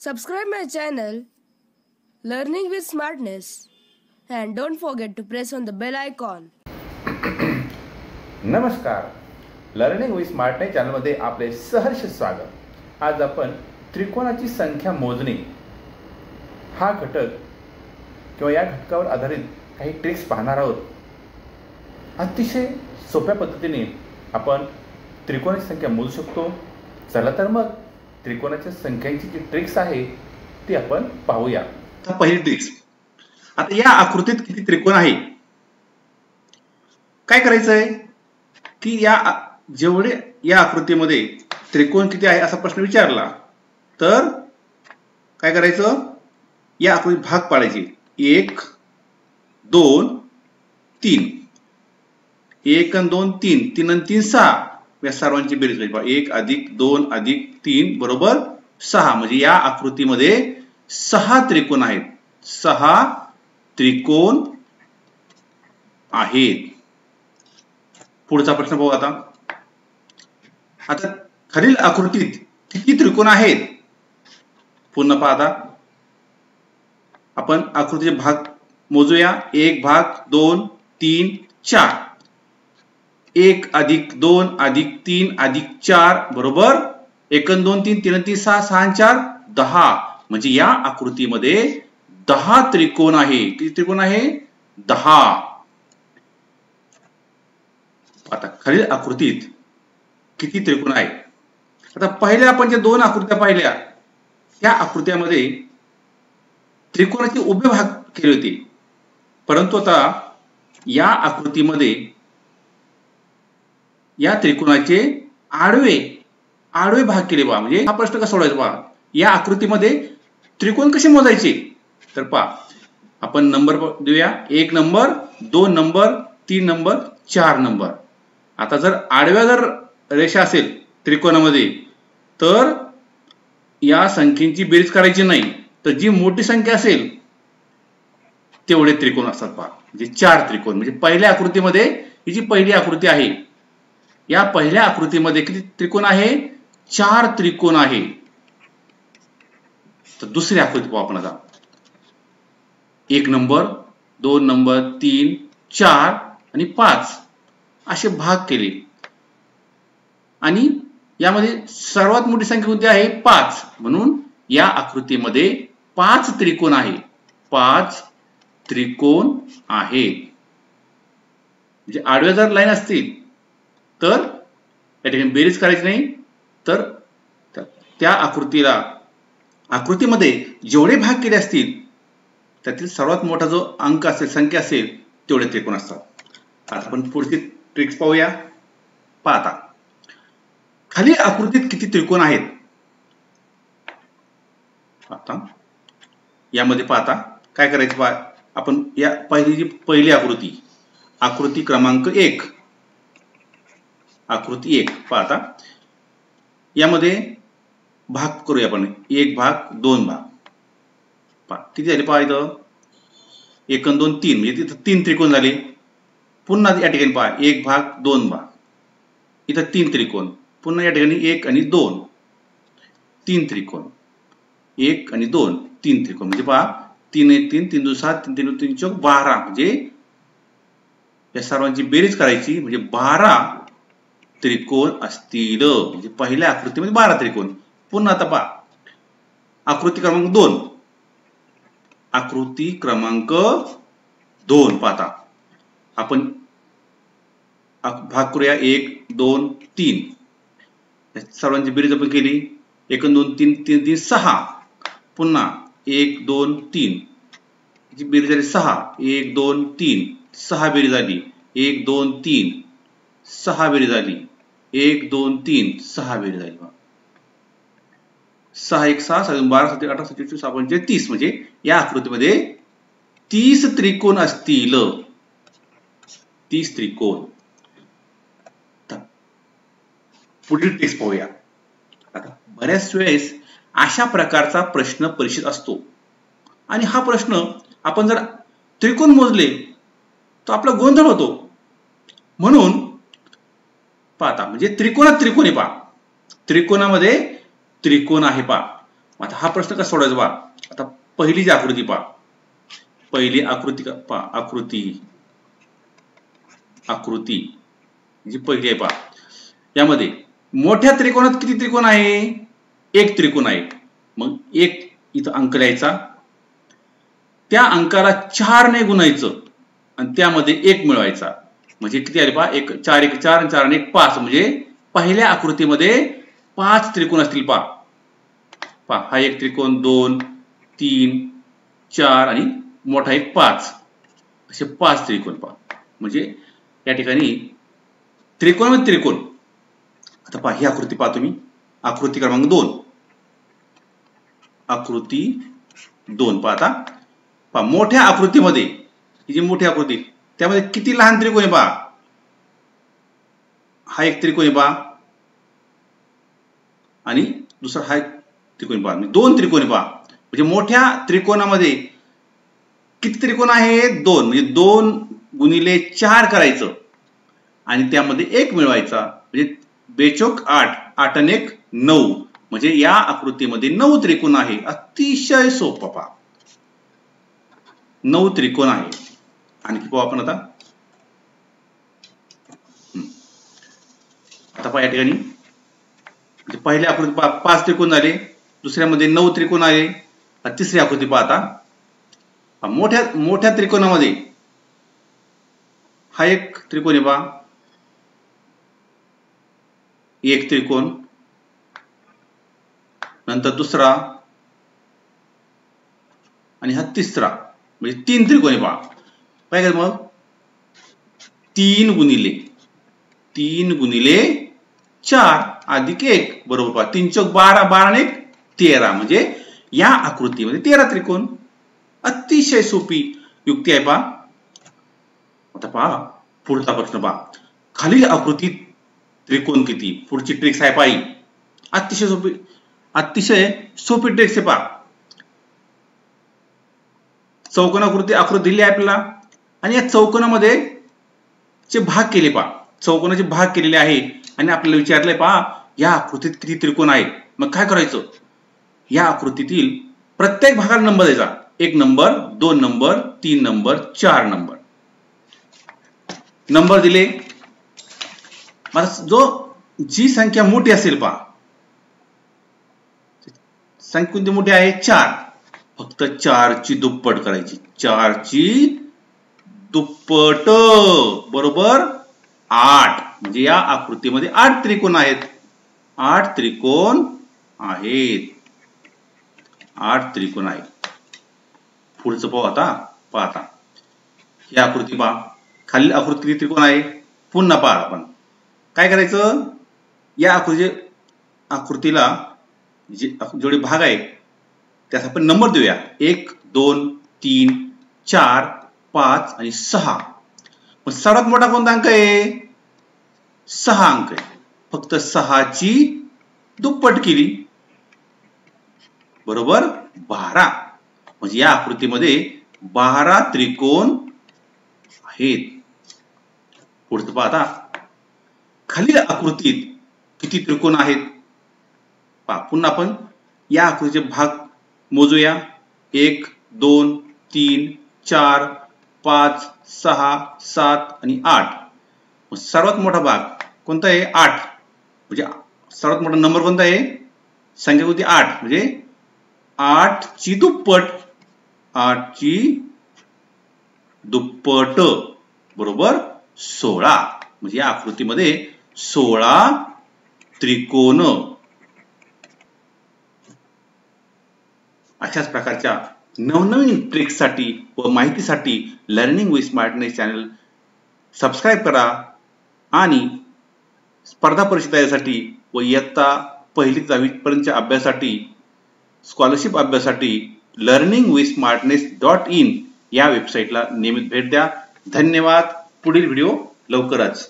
Subscribe my channel Learning with Smartness and don't forget to press on the bell icon. नमस्कार, learning with smartness चॅनलमध्ये आपले सहर्ष स्वागत। आज आपण त्रिकोणाची संख्या मोजणे हा घटक किंवा या घटकावर आधारित काही ट्रिक्स पाहणार आहोत। अतिशय सोप्या पद्धतीने आपण त्रिकोणाची संख्या मोजू शकतो। चला तर मग त्रिकोणाच्या संख्यांची जी ट्रिक्स आहे ती आपण पाहूया। पहिली ट्रिक्स, आता या आकृतीत किती त्रिकोण आहे काय करायचं आहे की जेवढे या आकृतीमध्ये त्रिकोण किती आहे असा प्रश्न विचारला तर काय करायचं, या आकृतीत भाग पाडायचे 1 2 3 1 आणि 2 3 3 आणि 3 6 या सर्वांची बेरीज करायची। 1 अधिक 2 अधिक 3 बरोबर 6 म्हणजे या आकृतीमध्ये 6 त्रिकोण आहेत। 6 त्रिकोण आहेत। पुढचा प्रश्न पाहू आता खालील आकृतीत किती त्रिकोण आहेत पुन्हा पाहता आपण आकृतीचे भाग मोजूया। 1 भाग 2 3 4 1 अधिक 2 अधिक 3 अधिक 4 बरोबर 1 आणि 2 3 3 आणि 3 6 6 आणि 4 10 म्हणजे या आकृतीमध्ये 10 त्रिकोण आहे। किती त्रिकोण आहे 10। आता खालील आकृतीत किती त्रिकोण आहे। आता पहिल्या आपण जे दोन आकृत्या पाहिल्या त्या आकृत्यामध्ये त्रिकोणाचे उभे भाग केले होते, परंतु आता या आकृतीमध्ये या त्रिकोणाचे आडवे भाग केले बा। म्हणजे हा प्रश्न कसा सोडवायचा बा, या आकृतीमध्ये त्रिकोण कसे मोजायचे तर पहा आपण नंबर देऊया। 1 नंबर 2 नंबर 3 नंबर 4 नंबर। आता जर आडव्या रेषा असेल त्रिकोणामध्ये तर या संख्येची बेरीज करायची नाही, तर जी मोठी संख्या असेल तेवढे त्रिकोण असतात पहा, म्हणजे 4 त्रिकोण। म्हणजे पहिल्या आकृतीमध्ये ही जी पहिली आकृती आहे या पहिल्या आकृतीमध्ये किती त्रिकोण आहे 4 त्रिकोण आहे। तर दुसरी आकृती पाहू आपण आता। 1 नंबर 2 नंबर 3 4 आणि 5 असे भाग केले आणि यामध्ये सर्वात मोठी संख्या कोणती आहे 5, म्हणून या आकृतीमध्ये 5 त्रिकोण आहे। 5 त्रिकोण आहेत। म्हणजे आडव्या जर लाईन असतील तर या ठिकाणी बेरीज करायची नाही, तर त्या आकृतीमध्ये जेवढे भाग केले असतील त्यातील सर्वात मोठा जो अंक असेल संख्या असेल तेवढे त्रिकोण असतात। आता आपण पुढची ट्रिक्स पाहूया। पाहता खाली आकृतीत किती त्रिकोण आहेत। आता यामध्ये पाहता काय करायचं, आपण या पहिली आकृती क्रमांक 1 आकृती 1 पाहता यामध्ये भाग करूया आपण। 1 भाग 2 भाग किती झाले पहा, इथं 1 आणि 2 3 म्हणजे तिथं 3 त्रिकोण झाले। पुन्हा या ठिकाणी पहा 1 भाग 2 भाग, इथं 3 त्रिकोण। पुन्हा या ठिकाणी 1 आणि 2 3 त्रिकोण, 1 आणि 2 3 त्रिकोण। म्हणजे पहा 3 1 3 3 2 7 3 3 3 4 12 म्हणजे या सर्वांची बेरीज करायची म्हणजे 12 त्रिकोण असतील। म्हणजे पहिल्या आकृतीमध्ये 12 त्रिकोण। पुन्हा आता पहा आकृती क्रमांक 2 आकृती क्रमांक 2 पाहता आपण भाग करूया 1 2 3 सर्वांची बेरीज आपण केली। 1 2 3 3 3 6 पुन्हा 1 2 3 ची बेरीज झाली 6 1 2 3 6 बेरीज झाली 1 2 3 6 बेरीज झाली 1 2 3 6 बेरीज झाली 6 1 6 7 12 7 18 27 26 30 म्हणजे या आकृतीमध्ये 30 त्रिकोण असतील। 30 त्रिकोण। पुढील ट्रिक्स पाहूया। आता बऱ्याच वेळेस अशा प्रकारचा प्रश्न परीक्षेत असतो आणि हा प्रश्न आपण जर त्रिकोण मोजले तर आपला गोंधळ होतो। म्हणून पाहता म्हणजे त्रिकोणात त्रिकोण आहे पहा, त्रिकोणामध्ये त्रिकोण आहे पहा। आता हा प्रश्न कसा सोडवायचा पहा. आता पहिली जी आकृती पहा, पहिली आकृती पहा, आकृती जी पहिली आहे पहा, यामध्ये मोठ्या त्रिकोणात किती त्रिकोण आहे? एक त्रिकोण आहे. मग एक इथं अंक लिहायचा, त्या अंकाला 4 ने गुणायचं आणि त्यामध्ये 1 मिळवायचा. म्हणजे किती आले पहा, 1 4 1 4 आणि 4 आणि 1 5. म्हणजे पहिल्या आकृतीमध्ये 5 त्रिकोण असतील पहा. पहा हा एक त्रिकोण, 2 3 4 आणि मोठा एक 5, असे 5 त्रिकोण पहा. म्हणजे या ठिकाणी त्रिकोण मध्ये त्रिकोण. आता पहा ही आकृती पहा तुम्ही, आकृती क्रमांक 2, आकृती 2 पहा. आता पहा मोठ्या आकृतीमध्ये, ही जी मोठी आकृती त्यामध्ये किती लहान त्रिकोण आहे पहा. हा एक त्रिकोण आहे पहा आणि दुसरा हा एक त्रिकोण पहा. 2 त्रिकोण पहा. म्हणजे मोठ्या त्रिकोणामध्ये किती त्रिकोण आहेत? 2. म्हणजे 2 गुणिले 4 करायचं आणि त्यामध्ये 1 मिळवायचा. म्हणजे बेचोक 8, 8 आणि 1 9. म्हणजे या आकृतीमध्ये 9 त्रिकोण आहे. अतिशय सोपं पहा, 9 त्रिकोण आहे. आणखी पाहू आपण आता. आता पहा या ठिकाणी म्हणजे पहिल्या आकृतीत पहा 5 त्रिकोण झाले, दुसऱ्यामध्ये 9 त्रिकोण आले. तिसरी आकृती पहा. आता मोठ्या त्रिकोणामध्ये हा एक त्रिकोण आहे पहा, एक त्रिकोण, नंतर दुसरा आणि हा तिसरा, म्हणजे 3 त्रिकोण आहे पहा. काय कर मग 3 गुणिले 4 अधिक 1 बरोबर पहा. 3 चौक 12, 12 आणि 1 13. म्हणजे या आकृतीमध्ये 13 त्रिकोण. अतिशय सोपी युक्ती आहे पहा. आता पहा पुढचा प्रश्न पहा, खालील आकृतीत त्रिकोण किती? पुढची ट्रिक्स आहे पाही, अतिशय सोपी ट्रिक्स आहे पहा. चौकोनाकृती आकृती दिली आहे आपल्याला आणि या चौकोनामध्ये चे भाग केले पहा. चौकोनाचे भाग केलेले आहे आणि आपल्याला विचारलंय पहा या आकृतीत किती त्रिकोण आहेत. मग काय करायचं, या आकृतीतील प्रत्येक भागाला नंबर द्यायचा. 1 number, 2 number, 3 number, 4 number. Number दिले. जी संख्या मोठी असेल पहा, संख्या कोणती मोठी आहे? 4. फक्त 4 ची दुप्पट करायची. 4 ची दुप्पट बरोबर 8. म्हणजे या आकृतीमध्ये 8 त्रिकोण आहेत. 8 त्रिकोण आहेत. 8 त्रिकोण आहेत. पुढचं पाहू आता. पहा आता ही आकृती पहा, खालील आकृती किती त्रिकोण आहे? पुन्हा पहा आपण काय करायचं, या आकृतीला जेवढे भाग आहे त्यास आपण नंबर देऊया. 1 2 3 4 5 आणि 6. मग सर्वात मोठा कोणता अंक आहे? 6 अंक आहे. फक्त 6 ची दुप्पट केली बरोबर 12. म्हणजे या आकृतीमध्ये 12 त्रिकोण आहेत. पुढचं पहा आता, खालील आकृतीत किती त्रिकोण आहेत पहा. पुन्हा आपण या आकृतीचे भाग मोजूया. 1 2 3 4 5 6 7 आणि 8. सर्वात मोठा भाग कोणता आहे? 8. म्हणजे सर्वात मोठा नंबर कोणता आहे? संख्या कोणती? 8. म्हणजे 8 ची दुप्पट. 8 ची दुप्पट बरोबर 16. म्हणजे या आकृतीमध्ये 16 त्रिकोण. अशाच प्रकारच्या नवनवीन ट्रिक्ससाठी व माहितीसाठी learning with smartness channel subscribe करा आणि स्पर्धा परीक्षेसाठी व इयत्ता 1ली ते 10वी पर्यंतच्या अभ्यासासाठी, स्कॉलरशिप अभ्यासासाठी learningwithsmartness.in या वेबसाईटला नियमित भेट द्या. धन्यवाद. पुढील व्हिडिओ लवकरच.